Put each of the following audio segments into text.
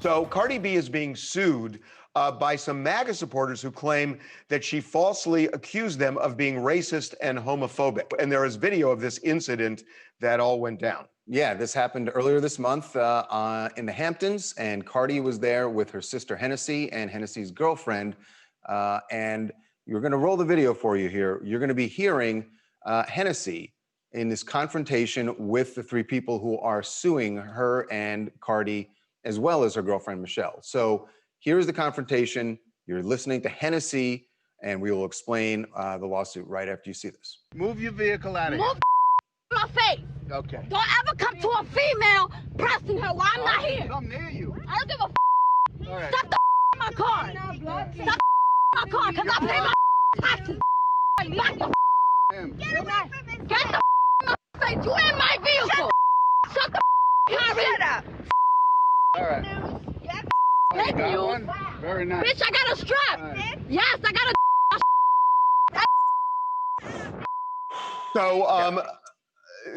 So Cardi B is being sued by some MAGA supporters who claim that she falsely accused them of being racist and homophobic. And there is video of this incident that all went down. Yeah, this happened earlier this month in the Hamptons, and Cardi was there with her sister Hennessy and Hennessy's girlfriend. And you're going to roll the video for you here. You're going to be hearing Hennessy in this confrontation with the three people who are suing her and Cardi, as well as her girlfriend Michelle. So here's the confrontation. You're listening to Hennessy, and we will explain the lawsuit right after you see this. Move your vehicle out of here. Move my face. Okay. Don't ever come to a female pressing her while I'm not here. Come near you. I don't give a All right. Stop the in my car. Stop the in my car, because I pay my taxes. Back the Get away from me. Get the in my face. You in my vehicle. Shut the Shut up. All right. Thank got you. one? Very nice. Bitch, I got a strap. Right. Yes, I got a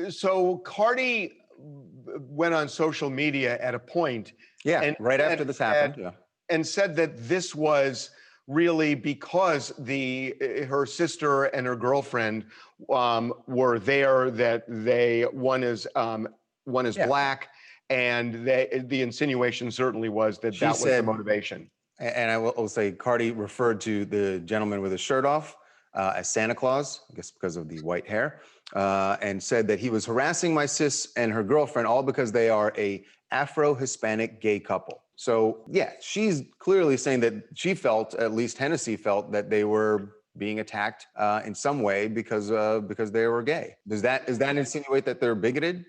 So Cardi went on social media at a point. Yeah, and, right after this happened. Yeah. And said that this was really because her sister and her girlfriend were there, that one is black, and the insinuation certainly was that that was the motivation. And I will say Cardi referred to the gentleman with his shirt off as Santa Claus, I guess because of the white hair, and said that he was harassing my sis and her girlfriend, all because they are a Afro-Hispanic gay couple. So yeah, she's clearly saying that she felt, at least Hennessy felt, that they were being attacked in some way because they were gay. Does that insinuate that they're bigoted?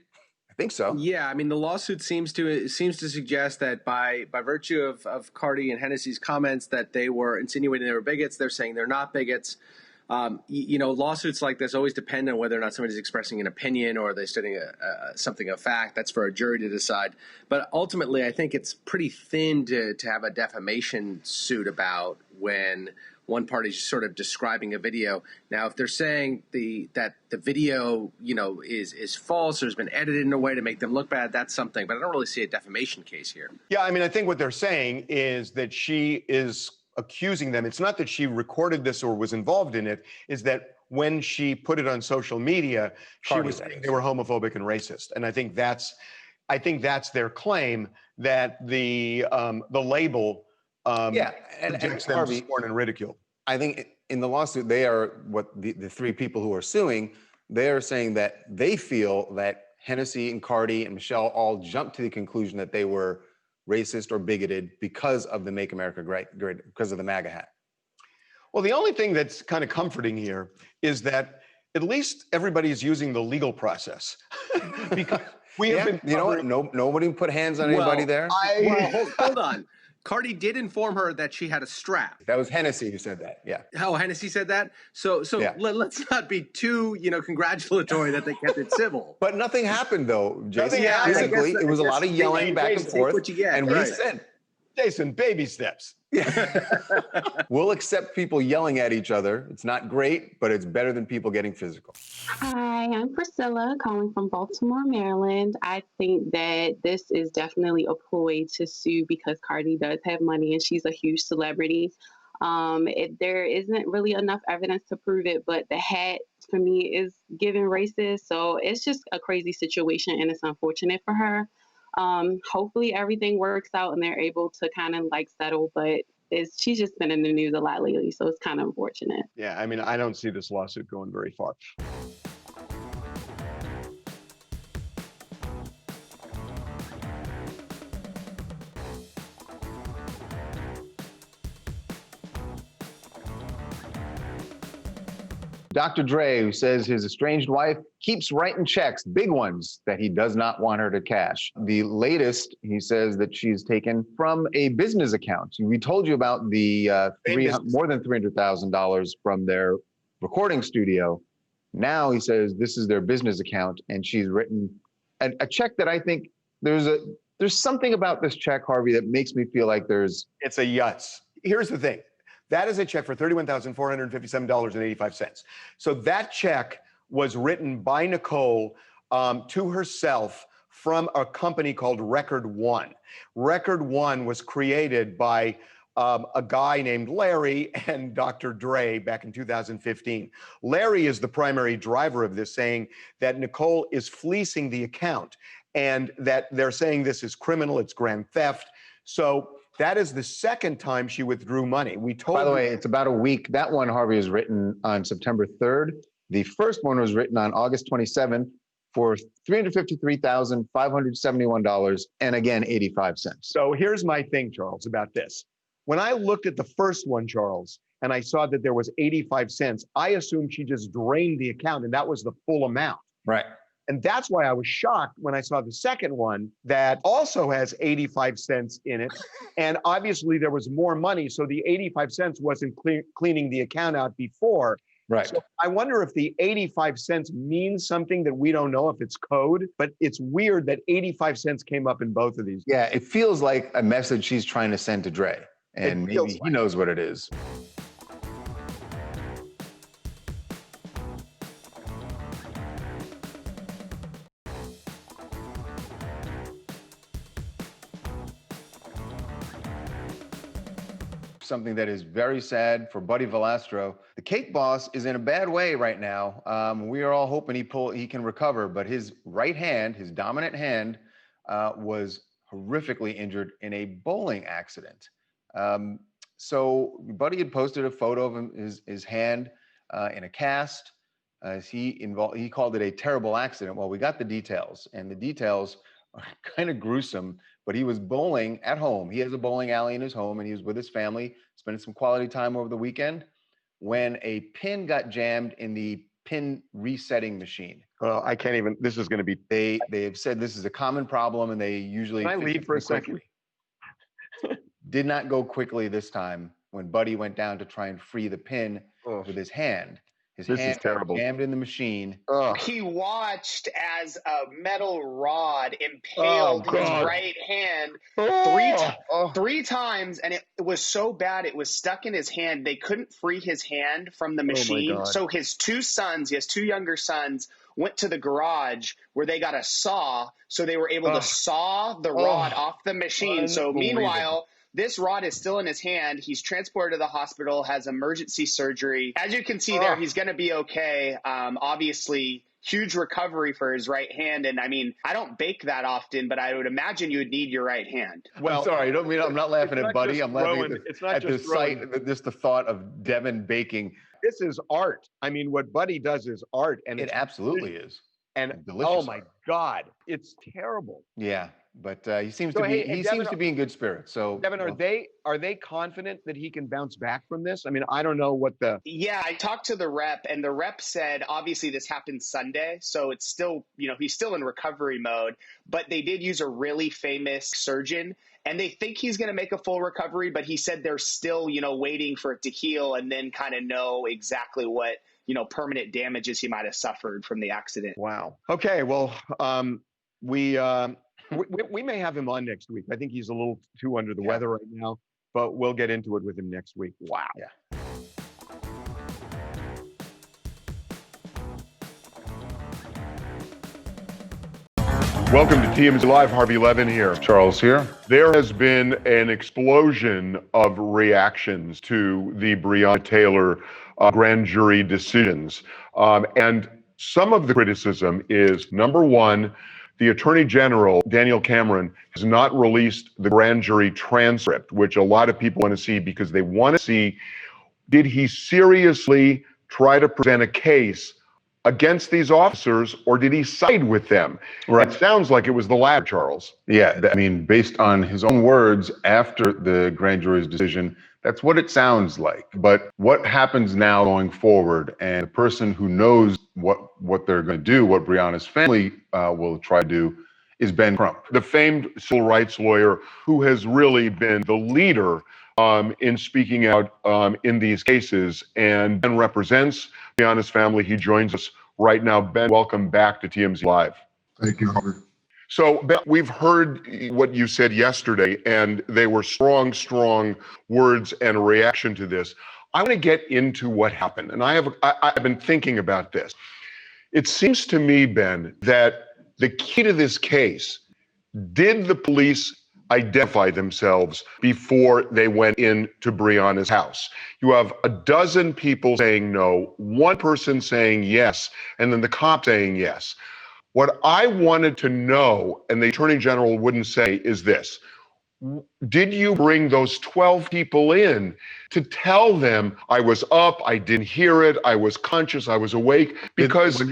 I think so. Yeah, I mean, the lawsuit seems to suggest that by virtue of Cardi and Hennessy's comments that they were insinuating they were bigots. They're saying they're not bigots. You know, lawsuits like this always depend on whether or not somebody's expressing an opinion or they're stating something of fact. That's for a jury to decide. But ultimately, I think it's pretty thin to have a defamation suit about when one party's sort of describing a video. Now, if they're saying that the video, you know, is false or has been edited in a way to make them look bad, that's something. But I don't really see a defamation case here. Yeah, I mean, I think what they're saying is that she is accusing them. It's not that she recorded this or was involved in it, is that when she put it on social media, she was saying they were homophobic and racist. And I think that's their claim, that the label subjects them to scorn and ridicule. I think in the lawsuit, they are the three people who are suing, they are saying that they feel that Hennessy and Cardi and Michelle all jumped to the conclusion that they were racist or bigoted because of the Make America Great, because of the MAGA hat. Well, the only thing that's kind of comforting here is that at least everybody is using the legal process. Because we have been, you know what? Nobody put hands on anybody there. Hold on. Cardi did inform her that she had a strap. That was Hennessy who said that. Yeah. Oh, Hennessy said that. So yeah. Let's not be too, congratulatory that they kept it civil. But nothing happened though, Jason. Yeah, physically, it was a lot of yelling back and forth. What you get, and we said, Jason, baby steps. We'll accept people yelling at each other. It's not great, but it's better than people getting physical. Hi, I'm Priscilla, calling from Baltimore, Maryland. I think that this is definitely a ploy to sue because Cardi does have money and she's a huge celebrity. There isn't really enough evidence to prove it, but the hat for me is giving racist. So it's just a crazy situation and it's unfortunate for her. Hopefully everything works out and they're able to kind of settle, but she's just been in the news a lot lately, so it's kind of unfortunate. Yeah, I mean, I don't see this lawsuit going very far. Dr. Dre, who says his estranged wife keeps writing checks, big ones, that he does not want her to cash. The latest, he says that she's taken from a business account. We told you about the more than $300,000 from their recording studio. Now he says this is their business account, and she's written a check that I think there's something about this check, Harvey, that makes me feel like it's a yutz. Here's the thing. That is a check for $31,457.85. So that check was written by Nicole to herself from a company called Record One. Record One was created by a guy named Larry and Dr. Dre back in 2015. Larry is the primary driver of this, saying that Nicole is fleecing the account and that they're saying this is criminal, it's grand theft. So that is the second time she withdrew money. We told. By the way, it's about a week. That one, Harvey, was written on September 3rd. The first one was written on August 27th for $353,571 and again 85 cents. So here's my thing, Charles, about this. When I looked at the first one, Charles, and I saw that there was 85 cents, I assumed she just drained the account and that was the full amount. Right. And that's why I was shocked when I saw the second one that also has 85 cents in it. And obviously there was more money. So the 85 cents wasn't cleaning the account out before. Right. So I wonder if the 85 cents means something that we don't know, if it's code, but it's weird that 85 cents came up in both of these. Yeah, it feels like a message she's trying to send to Dre. And maybe he knows what it is. Something that is very sad for Buddy Valastro. The cake boss is in a bad way right now. We are all hoping he can recover, but his right hand, his dominant hand, was horrifically injured in a bowling accident. So Buddy had posted a photo of his hand in a cast. He called it a terrible accident. Well, we got the details, and the details are kind of gruesome, but he was bowling at home. He has a bowling alley in his home, and he was with his family, spending some quality time over the weekend, when a pin got jammed in the pin resetting machine. Well, I can't even, this is going to be. They have said this is a common problem, and they usually. Can I leave for a second? Did not go quickly this time when Buddy went down to try and free the pin with his hand. His hand is terrible. Jammed in the machine. He watched as a metal rod impaled his right hand three times, and it was so bad it was stuck in his hand. They couldn't free his hand from the machine. So his two sons, he has two younger sons, went to the garage where they got a saw, so they were able to saw the rod off the machine. So meanwhile, this rod is still in his hand. He's transported to the hospital, has emergency surgery. As you can see there, he's going to be okay. Obviously, huge recovery for his right hand. And I mean, I don't bake that often, but I would imagine you would need your right hand. Well, I'm sorry. I'm not laughing at Buddy. I'm laughing at the sight, just the thought of Devin baking. This is art. I mean, what Buddy does is art. And it absolutely is. And delicious. Oh my God, it's terrible. Yeah. But he seems to be seems to be in good spirits. So Devin, are they confident that he can bounce back from this? I mean, I don't know what the. Yeah, I talked to the rep, and the rep said obviously this happened Sunday, so it's still, he's still in recovery mode. But they did use a really famous surgeon, and they think he's going to make a full recovery. But he said they're still, waiting for it to heal and then kind of know exactly what permanent damages he might have suffered from the accident. Wow. Okay. Well, we may have him on next week. I think he's a little too under the weather right now, but we'll get into it with him next week. Wow. Yeah. Welcome to TMZ Live. Harvey Levin here. Charles here. There has been an explosion of reactions to the Breonna Taylor grand jury decisions. And some of the criticism is, number one, the Attorney General, Daniel Cameron, has not released the grand jury transcript, which a lot of people want to see because they want to see, did he seriously try to present a case against these officers, or did he side with them? Right. It sounds like it was the latter, Charles. Yeah, I mean, based on his own words after the grand jury's decision, that's what it sounds like. But what happens now going forward, and the person who knows what they're going to do, what Breonna's family will try to do, is Ben Crump, the famed civil rights lawyer who has really been the leader in speaking out in these cases. And Ben represents Breonna's family. He joins us right now. Ben, welcome back to TMZ Live. Thank you, Robert. So, Ben, we've heard what you said yesterday, and they were strong, strong words and a reaction to this. I want to get into what happened, and I've been thinking about this. It seems to me, Ben, that the key to this case, did the police identify themselves before they went into Breonna's house? You have a dozen people saying no, one person saying yes, and then the cop saying yes. What I wanted to know, and the Attorney General wouldn't say, is this. Did you bring those 12 people in to tell them I was up, I didn't hear it, I was conscious, I was awake? Because,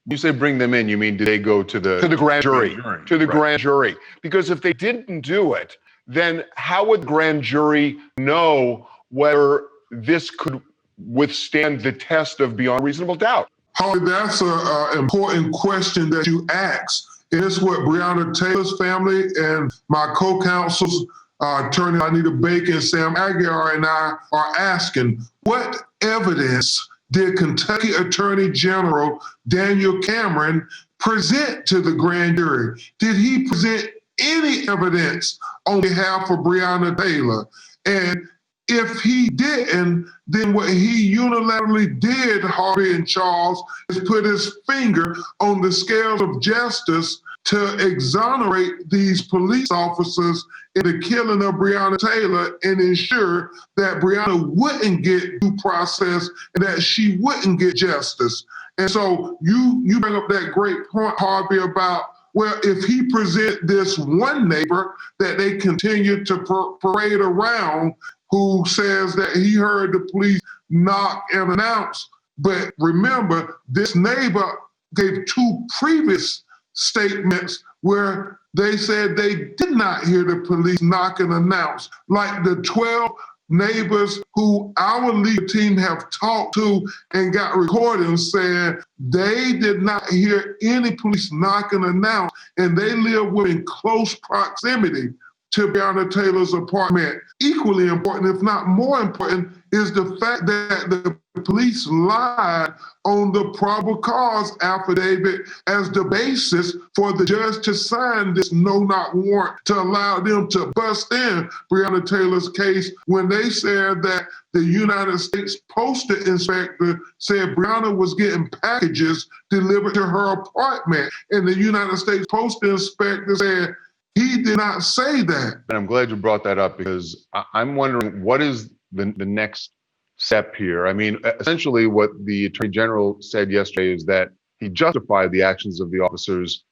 you say bring them in, you mean did they go to the grand jury? To the Right. grand jury. Because if they didn't do it, then how would the grand jury know whether this could withstand the test of beyond reasonable doubt? Harvey, that's an important question that you asked. And it's what Breonna Taylor's family and my co-counsels, Attorney Anita Baker and Sam Aguiar and I are asking. What evidence did Kentucky Attorney General Daniel Cameron present to the grand jury? Did he present any evidence on behalf of Breonna Taylor? And if he didn't, then what he unilaterally did, Harvey and Charles, is put his finger on the scales of justice to exonerate these police officers in the killing of Breonna Taylor and ensure that Breonna wouldn't get due process and that she wouldn't get justice. And so you bring up that great point, Harvey, about, well, if he present this one neighbor that they continue to parade around who says that he heard the police knock and announce, but remember, this neighbor gave 2 previous statements where they said they did not hear the police knock and announce, like the 12 neighbors who our legal team have talked to and got recordings saying they did not hear any police knock and announce, and they live within close proximity to Breonna Taylor's apartment. Equally important, if not more important, is the fact that the police lied on the probable cause affidavit as the basis for the judge to sign this no-knock warrant to allow them to bust in Breonna Taylor's case when they said that the United States Postal Inspector said Breonna was getting packages delivered to her apartment, and the United States Postal Inspector said he did not say that. And I'm glad you brought that up because I'm wondering what is the next step here. I mean, essentially what the Attorney General said yesterday is that he justified the actions of the officers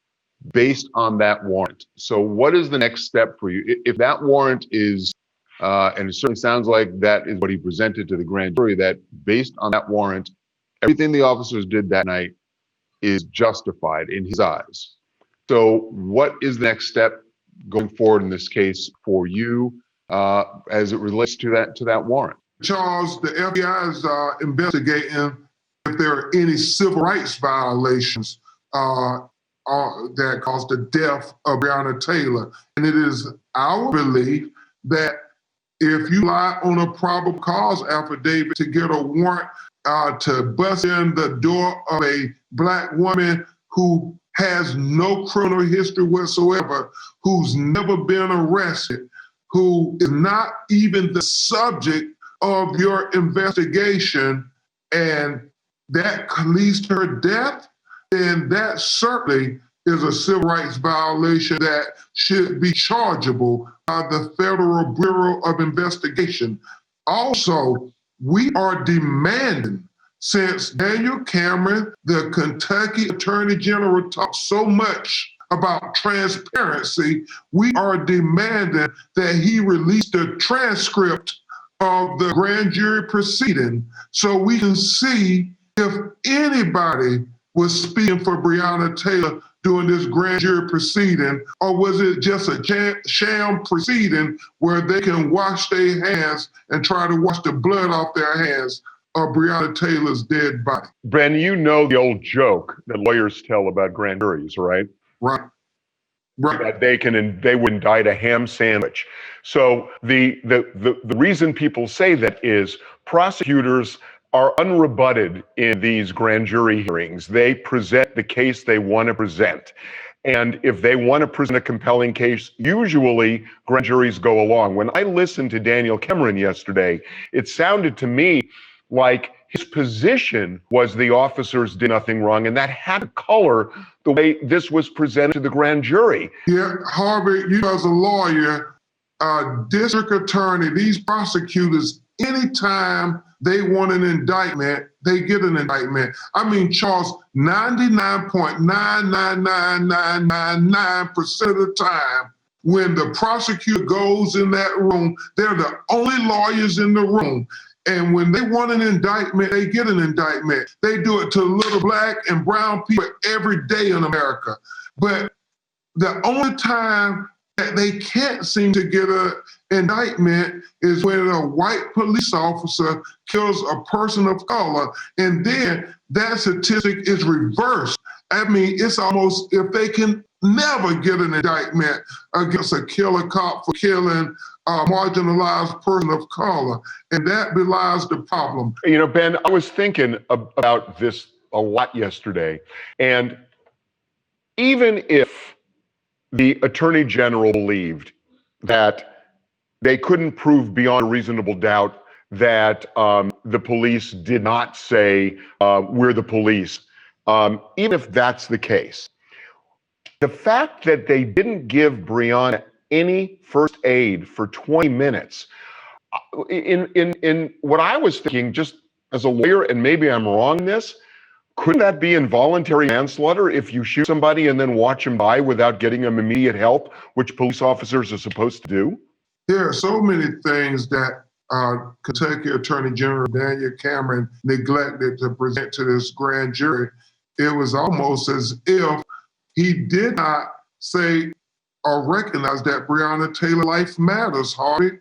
based on that warrant. So what is the next step for you? If that warrant is, and it certainly sounds like that is what he presented to the grand jury, that based on that warrant, everything the officers did that night is justified in his eyes. So what is the next step going forward in this case for you as it relates to that warrant? Charles, the FBI is investigating if there are any civil rights violations that caused the death of Breonna Taylor. And it is our belief that if you lie on a probable cause affidavit to get a warrant to bust in the door of a Black woman who has no criminal history whatsoever, who's never been arrested, who is not even the subject of your investigation, and that leads to her death, then that certainly is a civil rights violation that should be chargeable by the Federal Bureau of Investigation. Also, we are demanding, since Daniel Cameron, the Kentucky Attorney General, talked so much about transparency, we are demanding that he release the transcript of the grand jury proceeding so we can see if anybody was speaking for Breonna Taylor during this grand jury proceeding, or was it just a sham proceeding where they can wash their hands and try to wash the blood off their hands of Breonna Taylor's dead body. Brandon, you know the old joke that lawyers tell about grand juries, right? Right. That they would indict a ham sandwich. So the reason people say that is prosecutors are unrebutted in these grand jury hearings. They present the case they want to present. And if they want to present a compelling case, usually grand juries go along. When I listened to Daniel Cameron yesterday, it sounded to me like his position was the officers did nothing wrong, and that had to color the way this was presented to the grand jury. Yeah, Harvey, you as a lawyer, district attorney, these prosecutors, anytime they want an indictment, they get an indictment. I mean, Charles, 99.99999% of the time, when the prosecutor goes in that room, they're the only lawyers in the room. And when they want an indictment, they get an indictment. They do it to little black and brown people every day in America. But the only time that they can't seem to get an indictment is when a white police officer kills a person of color, and then that statistic is reversed. I mean, it's almost if they can never get an indictment against a killer cop for killing a marginalized person of color, and that belies the problem. You know, Ben, I was thinking about this a lot yesterday, and even if the Attorney General believed that they couldn't prove beyond a reasonable doubt that the police did not say, we're the police, even if that's the case, the fact that they didn't give Breonna any first aid for 20 minutes, in what I was thinking, just as a lawyer, and maybe I'm wrong in this, couldn't that be involuntary manslaughter if you shoot somebody and then watch them die without getting them immediate help, which police officers are supposed to do? There are so many things that Kentucky Attorney General Daniel Cameron neglected to present to this grand jury. It was almost as if he did not say or recognize that Breonna Taylor life matters, Harvey.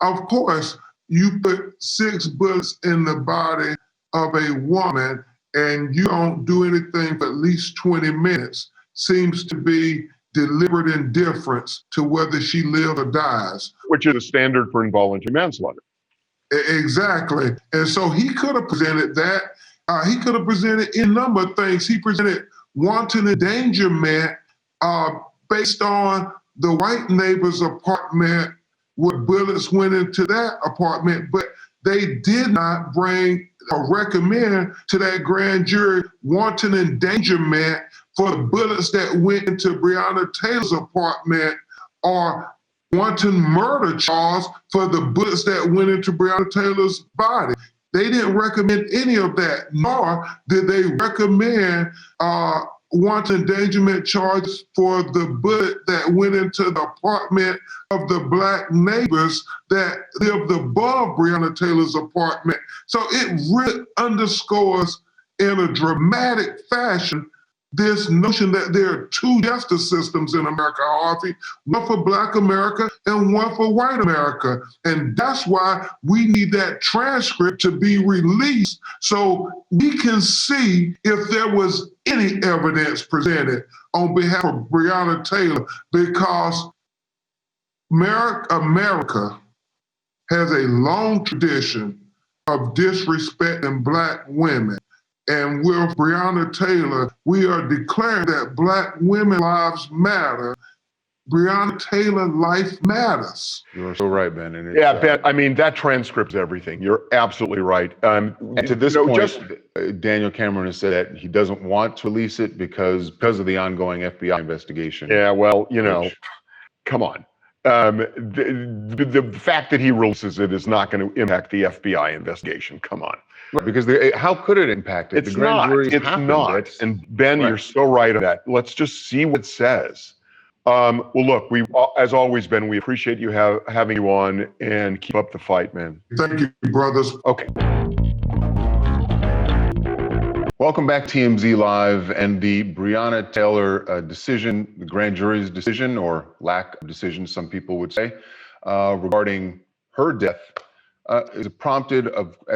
Of course, you put 6 bullets in the body of a woman and you don't do anything for at least 20 minutes, seems to be deliberate indifference to whether she lives or dies. Which is a standard for involuntary manslaughter. Exactly. And so he could have presented that. He could have presented a number of things. He presented wanton endangerment based on the white neighbor's apartment, where bullets went into that apartment, but they did not bring or recommend to that grand jury wanton endangerment for the bullets that went into Breonna Taylor's apartment, or wanton murder charge for the bullets that went into Breonna Taylor's body. They didn't recommend any of that, nor did they recommend wanton endangerment charges for the bullet that went into the apartment of the black neighbors that lived above Breonna Taylor's apartment. So it really underscores in a dramatic fashion this notion that there are 2 justice systems in America, Harvey, one for Black America and one for white America. And that's why we need that transcript to be released so we can see if there was any evidence presented on behalf of Breonna Taylor, because America has a long tradition of disrespecting Black women. And with Breonna Taylor, we are declaring that Black women's lives matter. Breonna Taylor life matters. You're so right, Ben. And Yeah, Ben, I mean, that transcript's everything. You're absolutely right. And to this point, Daniel Cameron has said that he doesn't want to release it because of the ongoing FBI investigation. Yeah, well, you know, come on. The fact that he releases it is not going to impact the FBI investigation. Come on. Right, because how could it impact it? It's not. It's not. And Ben, you're so right on that. Let's just see what it says. Well, look, we, as always, Ben, we appreciate you having you on, and keep up the fight, man. Thank you, brothers. Okay. Welcome back, TMZ Live, and the Breonna Taylor decision, the grand jury's decision, or lack of decision, some people would say, regarding her death. As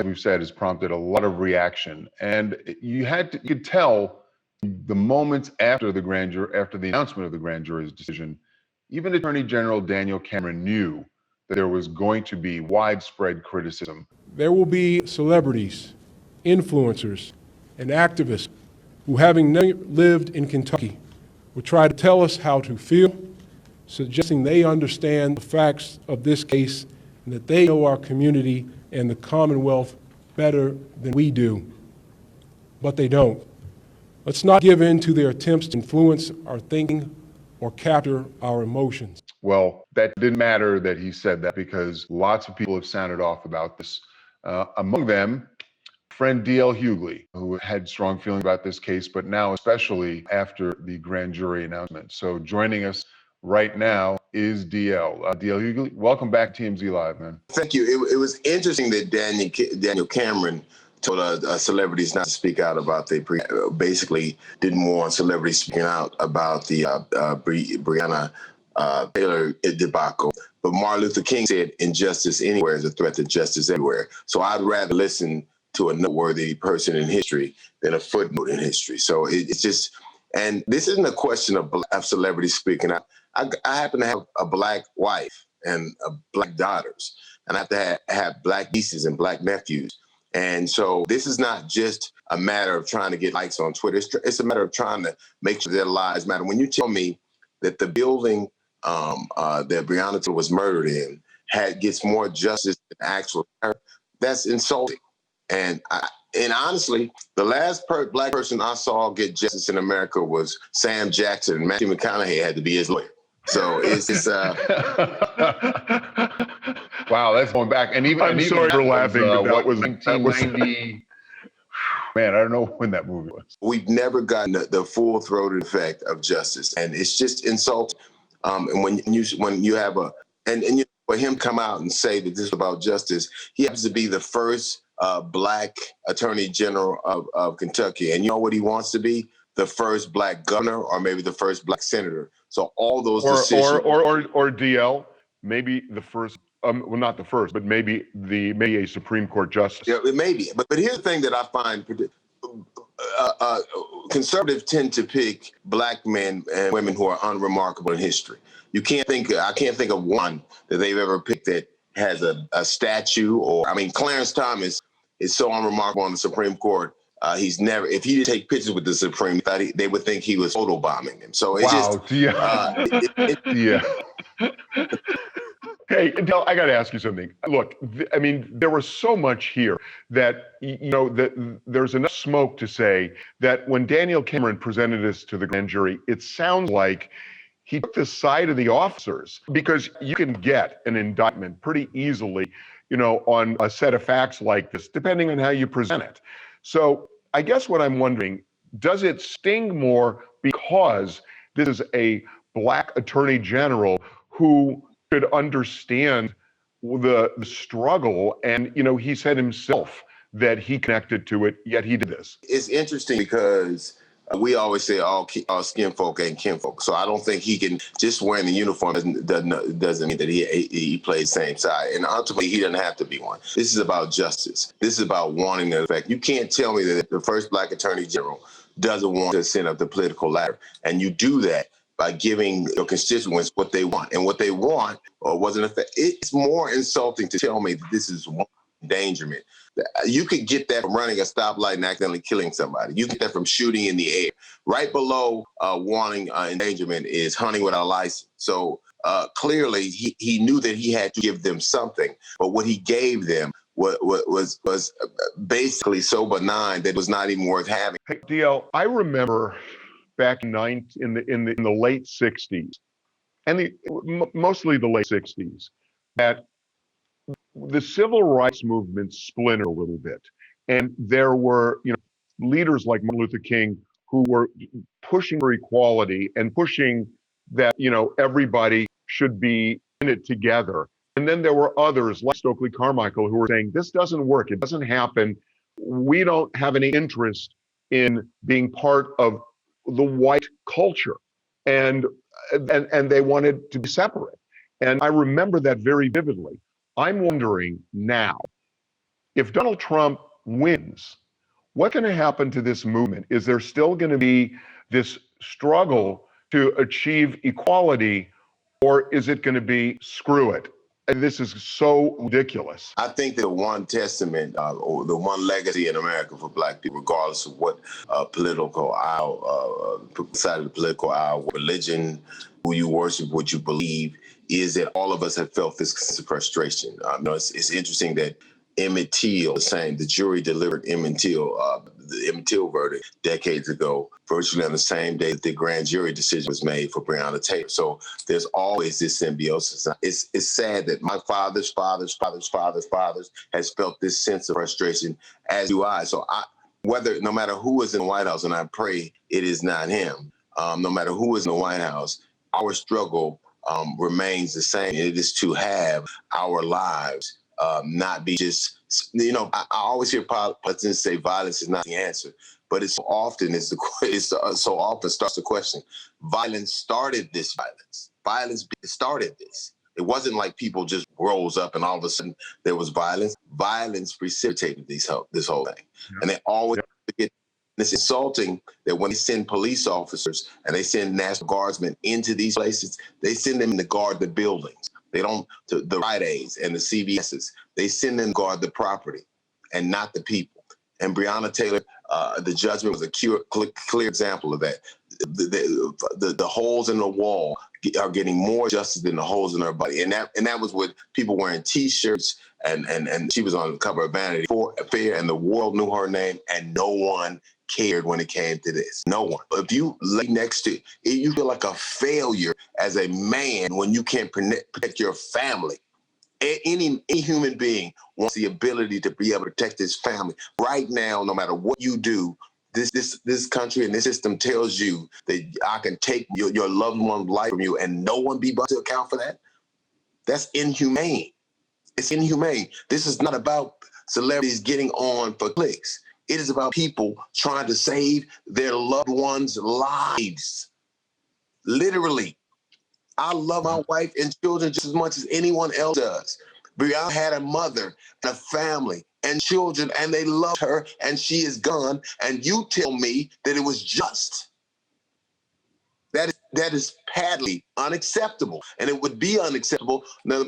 we've said, has prompted a lot of reaction, and you could tell the moments after the announcement of the grand jury's decision, even Attorney General Daniel Cameron knew that there was going to be widespread criticism. There will be celebrities, influencers, and activists who, having never lived in Kentucky, will try to tell us how to feel, suggesting they understand the facts of this case and that they know our community and the Commonwealth better than we do, but they don't. Let's not give in to their attempts to influence our thinking or capture our emotions. Well, that didn't matter that he said that, because lots of people have sounded off about this. Among them, friend DL Hughley, who had strong feelings about this case, but now especially after the grand jury announcement. So joining us right now is DL. DL Hughley, welcome back to TMZ Live, man. Thank you. It was interesting that Daniel Cameron told celebrities not to speak out about basically didn't want celebrities speaking out about the Breonna Taylor debacle. But Martin Luther King said injustice anywhere is a threat to justice everywhere. So I'd rather listen to a noteworthy person in history than a footnote in history. So it's just, and this isn't a question of celebrities speaking out. I happen to have a Black wife and Black daughters, and I have to have Black nieces and Black nephews. And so this is not just a matter of trying to get likes on Twitter. It's a matter of trying to make sure their lives matter. When you tell me that the building that Breonna Taylor was murdered in gets more justice than actual terror, that's insulting. And honestly, the last Black person I saw get justice in America was Sam Jackson, and Matthew McConaughey had to be his lawyer. So it's wow, that's going back. And even I'm sorry for laughing, but that was 1990. Man, I don't know when that movie was. We've never gotten the full-throated effect of justice, and it's just insulting. And when you have for him come out and say that this is about justice, he happens to be the first Black Attorney General of Kentucky, and you know what he wants to be? The first Black governor, or maybe the first Black senator. So all those decisions, or DL, maybe the first. Well, not the first, but maybe a Supreme Court justice. Yeah, it may be. But here's the thing that I find: conservatives tend to pick Black men and women who are unremarkable in history. I can't think of one that they've ever picked that has a statue. Or I mean, Clarence Thomas is so unremarkable on the Supreme Court. He's never, if he did take pictures with the Supreme, they would think he was photobombing him. So it's yeah. Hey, Del, I got to ask you something. Look, I mean, there was so much here that, that there's enough smoke to say that when Daniel Cameron presented this to the grand jury, it sounds like he took the side of the officers, because you can get an indictment pretty easily, on a set of facts like this, depending on how you present it. So I guess what I'm wondering, does it sting more because this is a Black attorney general who could understand the struggle, and he said himself that he connected to it, yet he did this? It's interesting because we always say all skin folk ain't kinfolk. So I don't think he can, just wearing the uniform doesn't mean that he plays the same side. And ultimately, he doesn't have to be one. This is about justice. This is about wanting the effect. You can't tell me that the first Black attorney general doesn't want to ascend up the political ladder. And you do that by giving your constituents what they want. And what they want wasn't effect. It's more insulting to tell me that this is one endangerment. You could get that from running a stoplight and accidentally killing somebody. You get that from shooting in the air. Right below wanting endangerment is hunting without a license. So clearly he knew that he had to give them something, but what he gave them was basically so benign that it was not even worth having. Hey, DL, I remember back in the late 60s, and mostly the late 60s, that the civil rights movement splintered a little bit. And there were, leaders like Martin Luther King who were pushing for equality and pushing that, everybody should be in it together. And then there were others like Stokely Carmichael who were saying, this doesn't work. It doesn't happen. We don't have any interest in being part of the white culture. And they wanted to be separate. And I remember that very vividly. I'm wondering now, if Donald Trump wins, what's going to happen to this movement? Is there still going to be this struggle to achieve equality, or is it going to be screw it? And this is so ridiculous. I think the one testament or the one legacy in America for Black people, regardless of what political aisle, side of the political aisle, religion, who you worship, what you believe, is that all of us have felt this frustration. It's interesting that Emmett Till, the jury delivered Emmett Till, the Emmett Till verdict decades ago, virtually on the same day that the grand jury decision was made for Breonna Taylor. So there's always this symbiosis. It's sad that my father's fathers has felt this sense of frustration, as do I. So no matter who is in the White House, and I pray it is not him, no matter who is in the White House, our struggle remains the same. It is to have our lives not be just, I always hear politicians say violence is not the answer, but it's so often so often starts the question. Violence started this violence. Violence started this. It wasn't like people just rose up and all of a sudden there was violence. Violence precipitated this whole thing. Yeah. And they always forget. It's insulting that when they send police officers and they send National Guardsmen into these places, they send them to guard the buildings. They don't, the Rite Aids and the CVSs, they send them to guard the property and not the people. And Breonna Taylor, the judgment was a clear example of that. The holes in the wall are getting more justice than the holes in her body. And that was with people wearing T-shirts and she was on the cover of Vanity Fair and the world knew her name and no one cared when it came to this. No one. If you lay next to it, you feel like a failure as a man when you can't protect your family. Any human being wants the ability to be able to protect his family. Right now, no matter what you do, this country and this system tells you that I can take your loved one's life from you and no one be brought to account for that. That's inhumane. It's inhumane. This is not about celebrities getting on for clicks. It is about people trying to save their loved ones' lives. Literally. I love my wife and children just as much as anyone else does. Breonna had a mother and a family and children, and they loved her, and she is gone, and you tell me that it was just. That is patently unacceptable, and it would be unacceptable no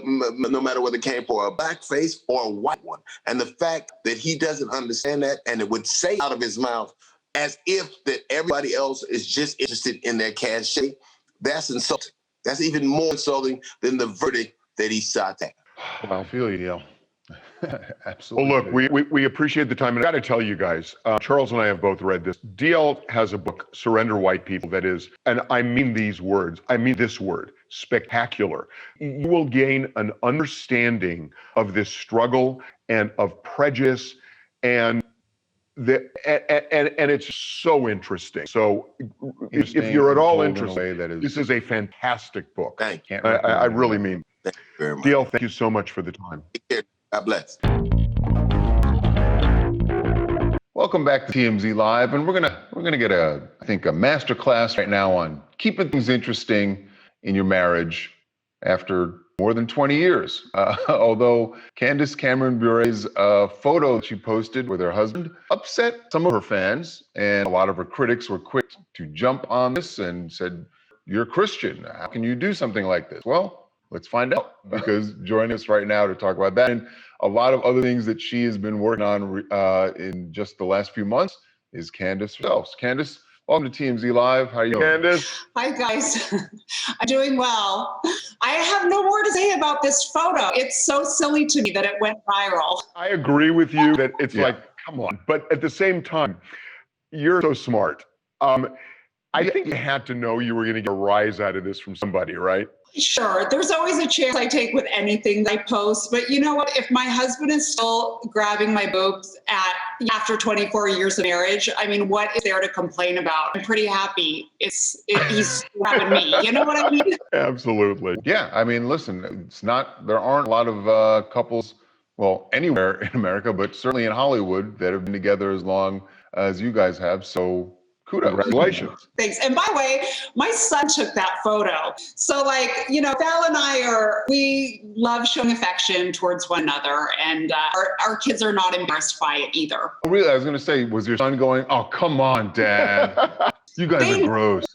matter whether it came for a black face or a white one. And the fact that he doesn't understand that, and it would say out of his mouth as if that everybody else is just interested in their cachet, that's insulting. That's even more insulting than the verdict that he sought at. Well, I feel you, Neil. Absolutely. Well, look, we appreciate the time. And I got to tell you guys, Charles and I have both read this. DL has a book, Surrender White People, that is, and I mean these words, I mean this word, spectacular. You will gain an understanding of this struggle and of prejudice and it's so interesting. So if you're at all interested, this is a fantastic book. Thank you. I really mean. Thank you very much. DL, thank you so much for the time. Take care. God bless. Welcome back to TMZ Live, and we're gonna get I think a master class right now on keeping things interesting in your marriage after more than 20 years. Although Candace Cameron Bure's photo she posted with her husband upset some of her fans, and a lot of her critics were quick to jump on this and said, "You're a Christian. How can you do something like this?" Well, let's find out, because joining us right now to talk about that and a lot of other things that she has been working on in just the last few months is Candace herself. Candace, welcome to TMZ Live. How are you doing? Candace. Hi, guys. I'm doing well. I have no more to say about this photo. It's so silly to me that it went viral. I agree with you that it's like, come on. But at the same time, you're so smart. I think you had to know you were going to get a rise out of this from somebody, right? Sure. There's always a chance I take with anything that I post. But you know what? If my husband is still grabbing my boobs after 24 years of marriage, I mean, what is there to complain about? I'm pretty happy. He's grabbing me. You know what I mean? Absolutely. Yeah. I mean, listen, there aren't a lot of couples, well, anywhere in America, but certainly in Hollywood that have been together as long as you guys have. So kudos. Congratulations. Thanks. And by the way, my son took that photo. So Val and I we love showing affection towards one another, and our kids are not embarrassed by it either. Oh, really? I was going to say, was your son going, "Oh, come on, Dad. You guys are gross"?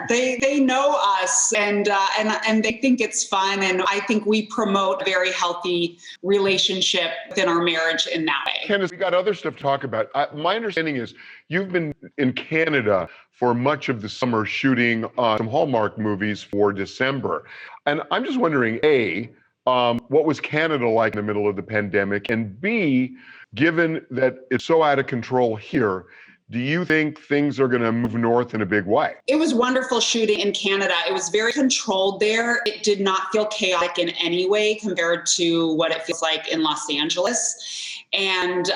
They know us, and they think it's fun, and I think we promote a very healthy relationship within our marriage in that way. Candace, we got other stuff to talk about. My understanding is you've been in Canada for much of the summer shooting some Hallmark movies for December. And I'm just wondering, A, what was Canada like in the middle of the pandemic? And B, given that it's so out of control here, do you think things are going to move north in a big way? It was wonderful shooting in Canada. It was very controlled there. It did not feel chaotic in any way compared to what it feels like in Los Angeles. And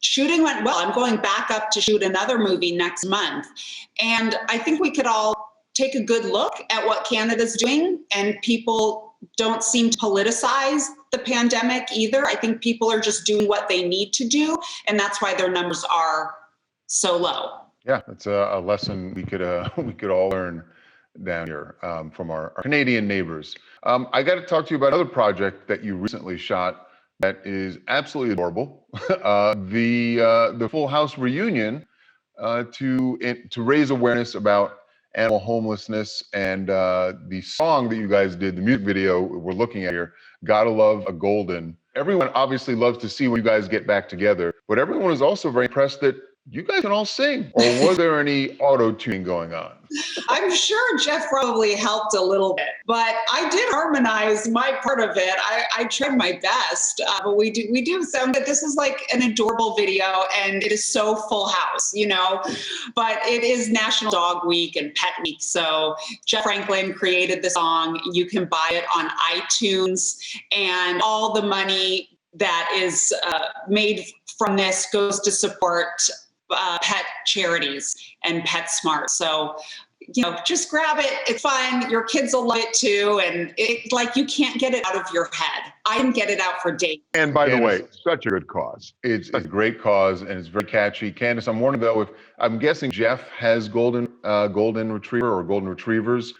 shooting went well. I'm going back up to shoot another movie next month. And I think we could all take a good look at what Canada's doing, and people don't seem to politicize the pandemic either. I think people are just doing what they need to do, and that's why their numbers are so low. Yeah, it's a lesson we could all learn down here from our Canadian neighbors. I got to talk to you about another project that you recently shot that is absolutely adorable. The Full House reunion to raise awareness about animal homelessness, and the song that you guys did, the music video we're looking at here, Gotta Love a Golden. Everyone obviously loves to see when you guys get back together, but everyone is also very impressed that you guys can all sing. Or was there any auto-tuning going on? I'm sure Jeff probably helped a little bit, but I did harmonize my part of it. I tried my best, but we do sound that this is like an adorable video, and it is so Full House, you know, but it is National Dog Week and Pet Week. So Jeff Franklin created the song. You can buy it on iTunes, and all the money that is made from this goes to support pet charities and PetSmart. So, you know, just grab it. It's fun. Your kids will love it too. And it's like, you can't get it out of your head. I didn't get it out for days. And by the way, such a good cause. It's a great cause, and it's very catchy. Candace, I'm wondering though, if I'm guessing Jeff has golden retriever or golden retrievers.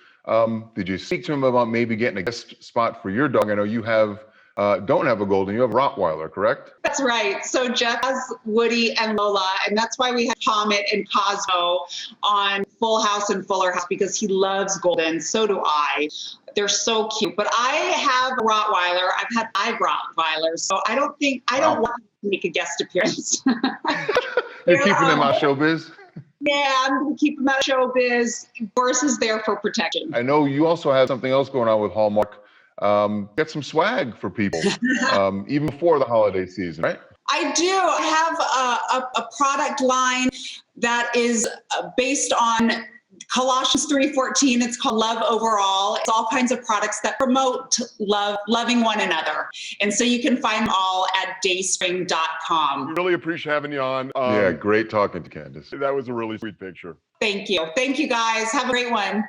Did you speak to him about maybe getting a guest spot for your dog? I know you don't have a golden, you have a Rottweiler, correct? That's right. So Jeff has Woody and Lola, and that's why we have Comet and Cosmo on Full House and Fuller House, because he loves golden. So do I. They're so cute. But I have a Rottweiler. I've had 5 Rottweilers, so I don't want to make a guest appearance. You're keeping them out showbiz? Yeah, I'm going to keep them out showbiz. Boris is there for protection. I know you also have something else going on with Hallmark. Get some swag for people, even before the holiday season, right? I do. I have a product line that is based on Colossians 3:14. It's called Love Overall. It's all kinds of products that promote loving one another. And so you can find them all at dayspring.com. Really appreciate having you on. Yeah, great talking to Candace. That was a really sweet picture. Thank you. Thank you, guys. Have a great one.